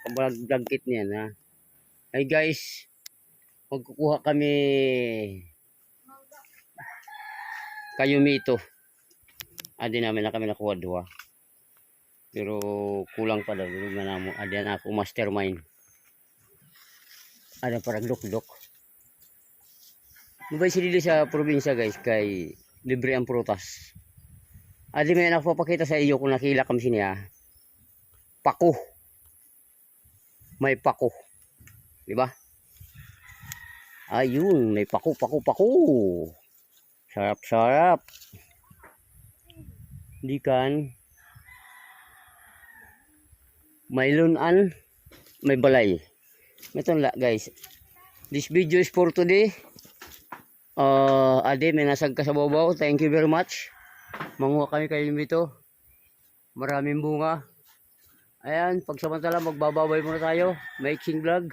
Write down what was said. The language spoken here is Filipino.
kabalagkit niyan ha. Ay guys, magkukuha kami kayumito. Adi namin na kami nakuha 2. Pero kulang pa daw. Adi na ako mastermind. Ada parang dok-dok. Mabay sila sa probinsya guys kay libre ang prutas. Adi may nagpapakita sa iyo kung nakila kami siya. Pako. May pako. Diba? Ayun, may pako. Sarap. Di kan? May lunan, may balay. Ito lang guys. This video is for today. Ade, may nasag ka sa babaw. Thank you very much. Manguha kami kayo dito. Maraming bunga. Ayan, pagsamantala magbababay muna tayo. Making vlog.